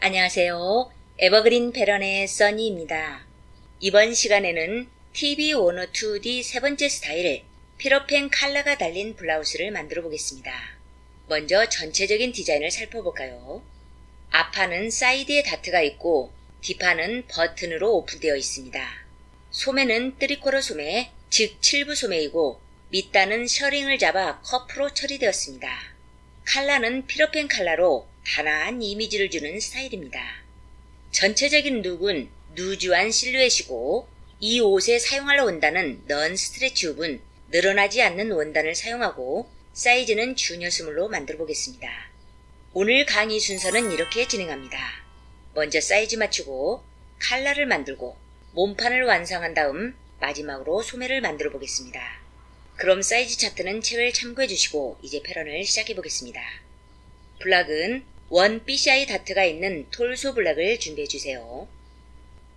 안녕하세요. 에버그린 패런의 써니입니다. 이번 시간에는 TB102D 세 번째 스타일 피로펜 칼라가 달린 블라우스를 만들어 보겠습니다. 먼저 전체적인 디자인을 살펴볼까요? 앞판은 사이드에 다트가 있고 뒷판은 버튼으로 오픈되어 있습니다. 소매는 3/4 소매, 즉 7부 소매이고 밑단은 셔링을 잡아 커프로 처리되었습니다. 칼라는 피로펜 칼라로 단아한 이미지를 주는 스타일입니다. 전체적인 룩은 누주한 실루엣이고 이 옷에 사용할 원단은 넌 스트레치 훅은 늘어나지 않는 원단을 사용하고 사이즈는 주니어 스몰로 만들어 보겠습니다. 오늘 강의 순서는 이렇게 진행합니다. 먼저 사이즈 맞추고 칼라를 만들고 몸판을 완성한 다음 마지막으로 소매를 만들어 보겠습니다. 그럼 사이즈 차트는 책을 참고해 주시고 이제 패런을 시작해 보겠습니다. 블락은 원 PCI 다트가 있는 톨소 블락을 준비해 주세요.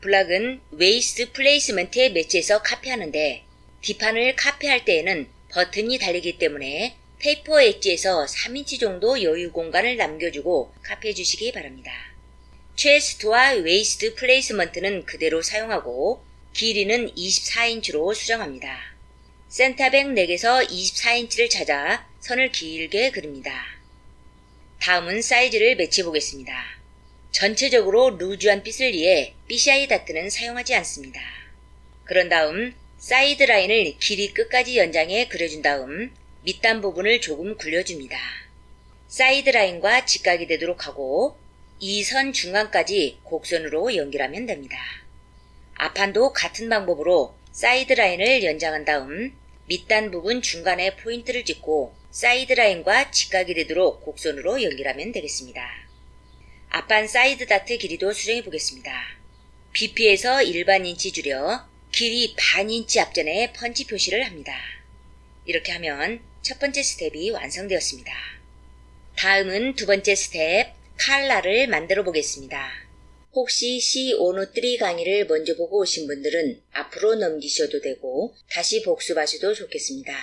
블락은 웨이스트 플레이스먼트에 매치해서 카피하는데 뒷판을 카피할 때에는 버튼이 달리기 때문에 페이퍼 엣지에서 3인치 정도 여유 공간을 남겨주고 카피해 주시기 바랍니다. 체스트와 웨이스트 플레이스먼트는 그대로 사용하고 길이는 24인치로 수정합니다. 센터백 넥에서 24인치를 찾아 선을 길게 그립니다. 다음은 사이즈를 매치해 보겠습니다. 전체적으로 루즈한 핏을 위해 PCI 다트는 사용하지 않습니다. 그런 다음 사이드 라인을 길이 끝까지 연장해 그려준 다음 밑단 부분을 조금 굴려줍니다. 사이드 라인과 직각이 되도록 하고 이 선 중간까지 곡선으로 연결하면 됩니다. 앞판도 같은 방법으로 사이드 라인을 연장한 다음 밑단 부분 중간에 포인트를 찍고 사이드 라인과 직각이 되도록 곡선으로 연결하면 되겠습니다. 앞판 사이드 다트 길이도 수정해 보겠습니다. BP에서 일반 인치 줄여 길이 반 인치 앞전에 펀치 표시를 합니다. 이렇게 하면 첫 번째 스텝이 완성되었습니다. 다음은 두 번째 스텝 칼라를 만들어 보겠습니다. 혹시 C103 강의를 먼저 보고 오신 분들은 앞으로 넘기셔도 되고 다시 복습하셔도 좋겠습니다.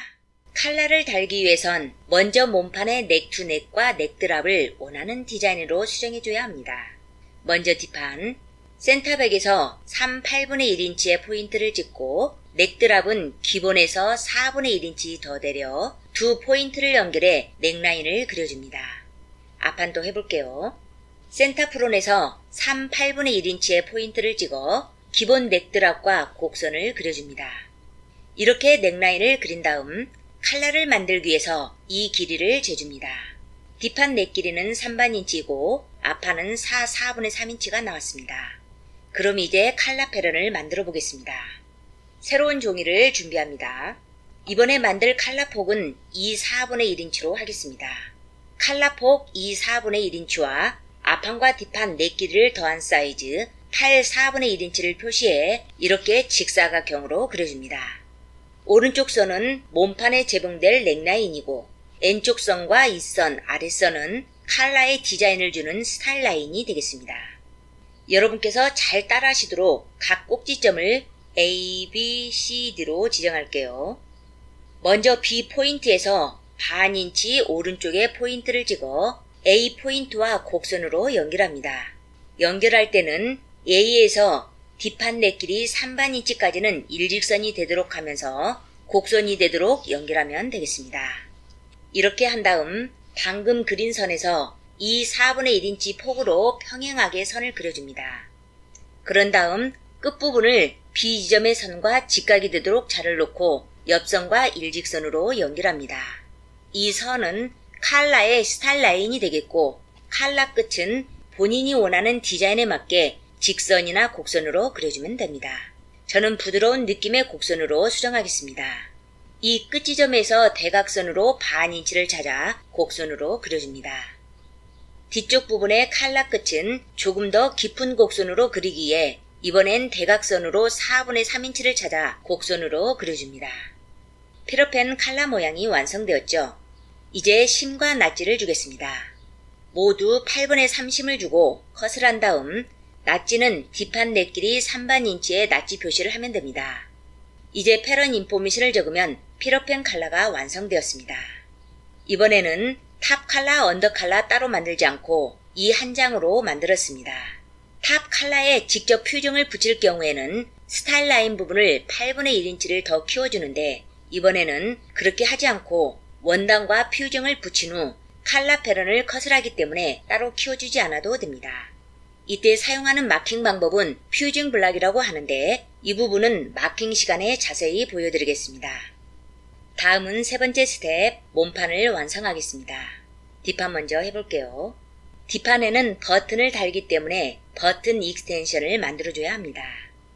칼라를 달기 위해선 먼저 몸판의 넥 투 넥과 넥드랍을 원하는 디자인으로 수정해줘야 합니다. 먼저 뒷판, 센터백에서 3/8분의 1인치의 포인트를 찍고 넥드랍은 기본에서 4분의 1인치 더 내려 두 포인트를 연결해 넥라인을 그려줍니다. 앞판도 해볼게요. 센터 프론에서 3/8분의 1인치의 포인트를 찍어 기본 넥드랍과 곡선을 그려줍니다. 이렇게 넥라인을 그린 다음 칼라를 만들기 위해서 이 길이를 재줍니다. 뒷판 넥 길이는 3반 인치이고 앞판은 4/4분의 3인치가 나왔습니다. 그럼 이제 칼라 패런을 만들어 보겠습니다. 새로운 종이를 준비합니다. 이번에 만들 칼라 폭은 2/4분의 1인치로 하겠습니다. 칼라 폭 2/4분의 1인치와 앞판과 뒷판 넥 길이를 더한 사이즈 8/4분의 1인치를 표시해 이렇게 직사각형으로 그려줍니다. 오른쪽 선은 몸판에 재봉될 넥라인이고 왼쪽 선과 윗선, 아랫선은 칼라의 디자인을 주는 스타일 라인이 되겠습니다. 여러분께서 잘 따라 하시도록 각 꼭지점을 A, B, C, D로 지정할게요. 먼저 B 포인트에서 반 인치 오른쪽에 포인트를 찍어 A 포인트와 곡선으로 연결합니다. 연결할 때는 A에서 뒷판 넥 길이 3반 인치까지는 일직선이 되도록 하면서 곡선이 되도록 연결하면 되겠습니다. 이렇게 한 다음 방금 그린 선에서 2/4분의 1인치 폭으로 평행하게 선을 그려줍니다. 그런 다음 끝부분을 B 지점의 선과 직각이 되도록 자를 놓고 옆선과 일직선으로 연결합니다. 이 선은 칼라의 스타일 라인이 되겠고 칼라 끝은 본인이 원하는 디자인에 맞게 직선이나 곡선으로 그려주면 됩니다. 저는 부드러운 느낌의 곡선으로 수정하겠습니다. 이 끝지점에서 대각선으로 반 인치를 찾아 곡선으로 그려줍니다. 뒤쪽 부분의 칼라 끝은 조금 더 깊은 곡선으로 그리기 위해 이번엔 대각선으로 4분의 3인치를 찾아 곡선으로 그려줍니다. 피로펜 칼라 모양이 완성되었죠? 이제 심과 낫지를 주겠습니다. 모두 8분의 3심을 주고 컷을 한 다음 낫지는 뒷판 넥 길이 3반 인치의 낫지 표시를 하면 됩니다. 이제 패런 인포메이션을 적으면 피로펜 칼라가 완성되었습니다. 이번에는 탑 칼라, 언더 칼라 따로 만들지 않고 이 한 장으로 만들었습니다. 탑 칼라에 직접 퓨징을 붙일 경우에는 스타일 라인 부분을 8분의 1인치를 더 키워주는데 이번에는 그렇게 하지 않고 원단과 퓨징을 붙인 후 칼라 패런을 컷을 하기 때문에 따로 키워주지 않아도 됩니다. 이때 사용하는 마킹 방법은 퓨징 블락이라고 하는데 이 부분은 마킹 시간에 자세히 보여드리겠습니다. 다음은 세 번째 스텝, 몸판을 완성하겠습니다. 뒷판 먼저 해볼게요. 뒷판에는 버튼을 달기 때문에 버튼 익스텐션을 만들어줘야 합니다.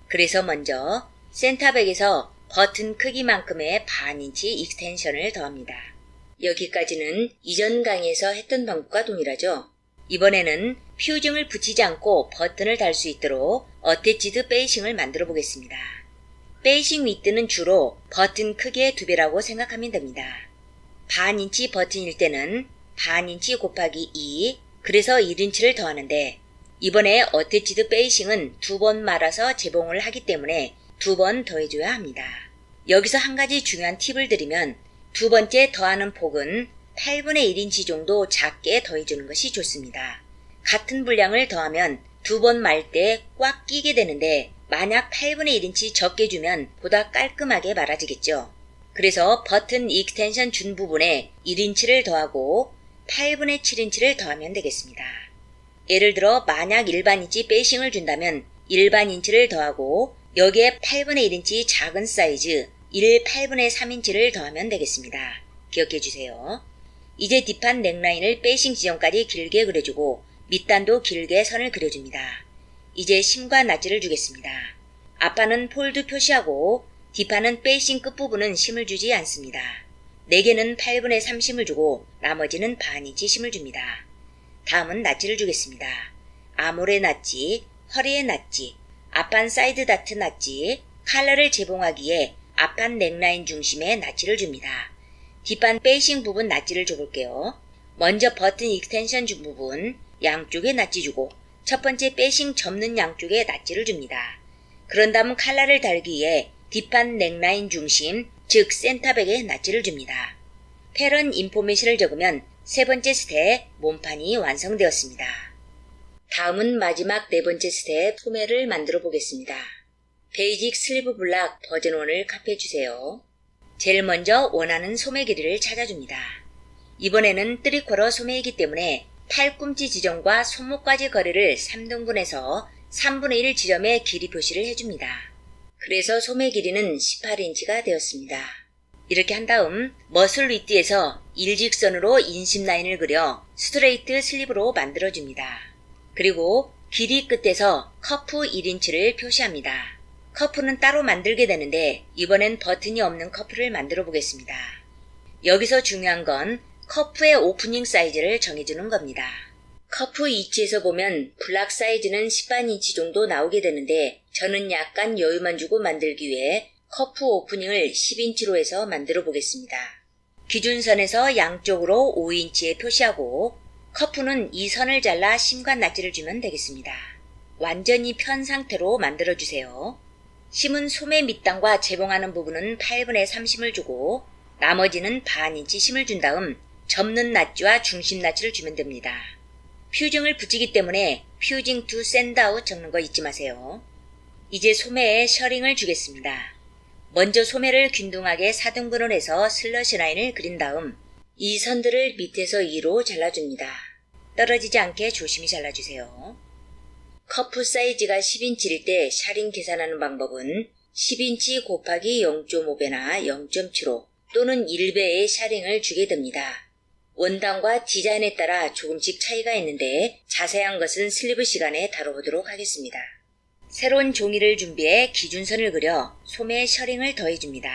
그래서 먼저 센터백에서 버튼 크기만큼의 반인치 익스텐션을 더합니다. 여기까지는 이전 강의에서 했던 방법과 동일하죠. 이번에는 퓨징을 붙이지 않고 버튼을 달 수 있도록 어태치드 베이싱을 만들어 보겠습니다. 베이싱 윗드는 주로 버튼 크기의 2배라고 생각하면 됩니다. 반인치 버튼일 때는 반인치 곱하기 2, 그래서 1인치를 더하는데 이번에 어태치드 베이싱은 2번 말아서 재봉을 하기 때문에 2번 더해줘야 합니다. 여기서 한 가지 중요한 팁을 드리면 두 번째 더하는 폭은 8분의 1인치 정도 작게 더해주는 것이 좋습니다. 같은 분량을 더하면 2번 말 때 꽉 끼게 되는데 만약 8분의 1인치 적게 주면 보다 깔끔하게 말아지겠죠. 그래서 버튼 익스텐션 준 부분에 1인치를 더하고 8분의 7인치를 더하면 되겠습니다. 예를 들어 만약 일반 인치 베이싱을 준다면 일반 인치를 더하고 여기에 8분의 1인치 작은 사이즈 8분의 3인치를 더하면 되겠습니다. 기억해 주세요. 이제 뒷판 넥라인을 베이싱 지점까지 길게 그려주고 밑단도 길게 선을 그려줍니다. 이제 심과 낫지를 주겠습니다. 앞판은 폴드 표시하고 뒷판은 베이싱 끝부분은 심을 주지 않습니다. 4개는 8분의 3 심을 주고 나머지는 반인치 심을 줍니다. 다음은 낫지를 주겠습니다. 아몰의 낫지, 허리의 낫지, 앞판 사이드 다트 낫지, 칼라를 재봉하기에 앞판 넥라인 중심에 낫지를 줍니다. 뒷판 베이싱 부분 낫지를 줘볼게요. 먼저 버튼 익스텐션 준 부분 양쪽에 낫지 주고 첫 번째 베이싱 접는 양쪽에 낫지를 줍니다. 그런 다음 칼라를 달기에 뒷판 넥라인 중심, 즉 센터백에 낫지를 줍니다. 패런 인포메이션을 적으면 세 번째 스텝 몸판이 완성되었습니다. 다음은 마지막 네 번째 스텝 소매를 만들어 보겠습니다. 베이직 슬리브 블락 버전 1을 카피해주세요. 제일 먼저 원하는 소매 길이를 찾아줍니다. 이번에는 3/4 소매이기 때문에 팔꿈치 지점과 손목까지 거리를 3등분해서 3분의 1 지점에 길이 표시를 해줍니다. 그래서 소매 길이는 18인치가 되었습니다. 이렇게 한 다음 머슬 윗뒤에서 일직선으로 인심 라인을 그려 스트레이트 슬립으로 만들어줍니다. 그리고 길이 끝에서 커프 1인치를 표시합니다. 커프는 따로 만들게 되는데 이번엔 버튼이 없는 커프를 만들어 보겠습니다. 여기서 중요한 건 커프의 오프닝 사이즈를 정해주는 겁니다. 커프 위치에서 보면 블락 사이즈는 10반인치 정도 나오게 되는데 저는 약간 여유만 주고 만들기 위해 커프 오프닝을 10인치로 해서 만들어 보겠습니다. 기준선에서 양쪽으로 5인치에 표시하고 커프는 이 선을 잘라 심과 낫지를 주면 되겠습니다. 완전히 편 상태로 만들어주세요. 심은 소매 밑단과 재봉하는 부분은 8분의 3 심을 주고 나머지는 반인치 심을 준 다음 접는 낫지와 중심 낫지를 주면 됩니다. 퓨징을 붙이기 때문에 퓨징 투 샌드아웃 적는 거 잊지 마세요. 이제 소매에 셔링을 주겠습니다. 먼저 소매를 균등하게 4등분을 해서 슬러시 라인을 그린 다음 이 선들을 밑에서 위로 잘라줍니다. 떨어지지 않게 조심히 잘라주세요. 커프 사이즈가 10인치일 때 샤링 계산하는 방법은 10인치 곱하기 0.5배나 0.75 또는 1배의 샤링을 주게 됩니다. 원단과 디자인에 따라 조금씩 차이가 있는데 자세한 것은 슬리브 시간에 다뤄보도록 하겠습니다. 새로운 종이를 준비해 기준선을 그려 소매에 셔링을 더해줍니다.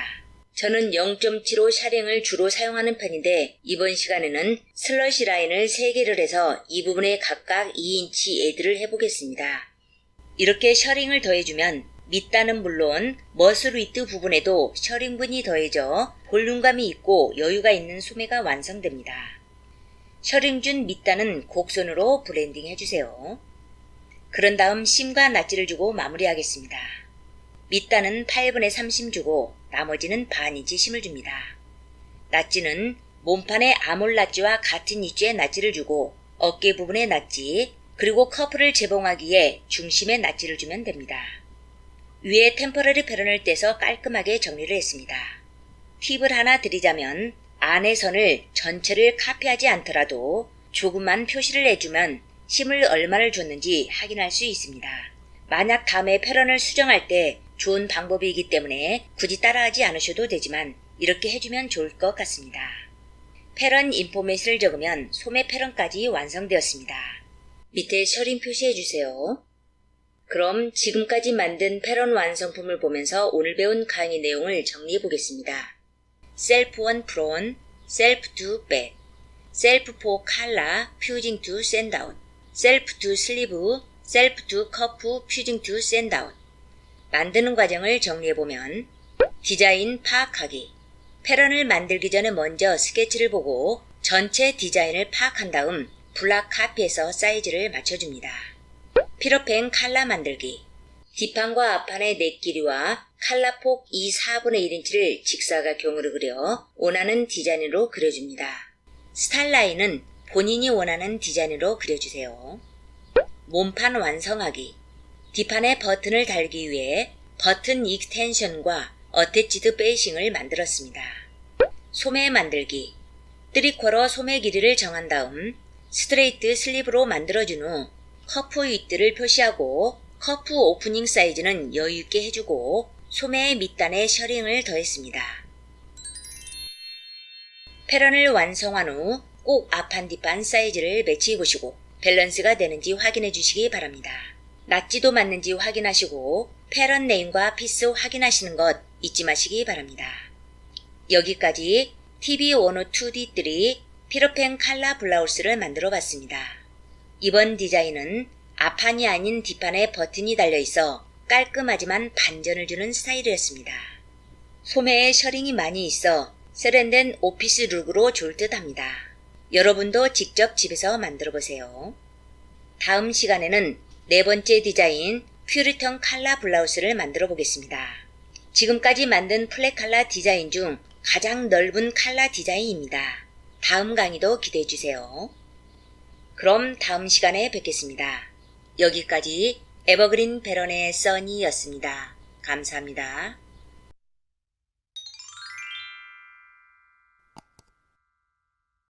저는 0.75 샤링을 주로 사용하는 편인데 이번 시간에는 슬러시 라인을 3개를 해서 이 부분에 각각 2인치 애드를 해보겠습니다. 이렇게 셔링을 더해주면 밑단은 물론 머슬 윗드 부분에도 셔링분이 더해져 볼륨감이 있고 여유가 있는 소매가 완성됩니다. 셔링 준 밑단은 곡선으로 브랜딩 해주세요. 그런 다음 심과 낫지를 주고 마무리하겠습니다. 밑단은 8분의 3 심 주고 나머지는 반인치 심을 줍니다. 낫지는 몸판에 아몰 낫지와 같은 위치에 낫지를 주고 어깨 부분에 낫지, 그리고 커프를 재봉하기에 중심에 낫지를 주면 됩니다. 위에 템퍼러리 패런을 떼서 깔끔하게 정리를 했습니다. 팁을 하나 드리자면 안의 선을 전체를 카피하지 않더라도 조금만 표시를 해주면 힘을 얼마를 줬는지 확인할 수 있습니다. 만약 다음에 패런을 수정할 때 좋은 방법이기 때문에 굳이 따라하지 않으셔도 되지만 이렇게 해주면 좋을 것 같습니다. 패런 인포메이션을 적으면 소매 패런까지 완성되었습니다. 밑에 셔링 표시해주세요. 그럼 지금까지 만든 패런 완성품을 보면서 오늘 배운 강의 내용을 정리해 보겠습니다. Self 1 front, Self 2 back, Self 4 collar, fusing to send out, Self 2 sleeve, Self 2 cuff, fusing to send out. 만드는 과정을 정리해보면 디자인 파악하기, 패런을 만들기 전에 먼저 스케치를 보고 전체 디자인을 파악한 다음 블락 카피해서 사이즈를 맞춰줍니다. 피로펜 칼라 만들기, 뒷판과 앞판의 넷 길이와 칼라폭 4분의 1인치를 직사각형으로 그려 원하는 디자인으로 그려줍니다. 스탈 라인은 본인이 원하는 디자인으로 그려주세요. 몸판 완성하기, 뒷판에 버튼을 달기 위해 버튼 익스텐션과 어태치드 베이싱을 만들었습니다. 소매 만들기, 3쿼터 소매 길이를 정한 다음 스트레이트 슬립으로 만들어준 후 커프 윗들을 표시하고 커프 오프닝 사이즈는 여유있게 해주고 소매의 밑단에 셔링을 더했습니다. 패런을 완성한 후 꼭 앞판 뒷판 사이즈를 매치해 보시고 밸런스가 되는지 확인해 주시기 바랍니다. 낫지도 맞는지 확인하시고 패런 네임과 피스 확인하시는 것 잊지 마시기 바랍니다. 여기까지 TB102D3 피로펜 칼라 블라우스를 만들어 봤습니다. 이번 디자인은 앞판이 아닌 뒷판에 버튼이 달려있어 깔끔하지만 반전을 주는 스타일이었습니다. 소매에 셔링이 많이 있어 세련된 오피스 룩으로 좋을 듯 합니다. 여러분도 직접 집에서 만들어 보세요. 다음 시간에는 네 번째 디자인 퓨리턴 칼라 블라우스를 만들어 보겠습니다. 지금까지 만든 플랫 칼라 디자인 중 가장 넓은 칼라 디자인입니다. 다음 강의도 기대해 주세요. 그럼 다음 시간에 뵙겠습니다. 여기까지 에버그린 베런의 써니였습니다. 감사합니다.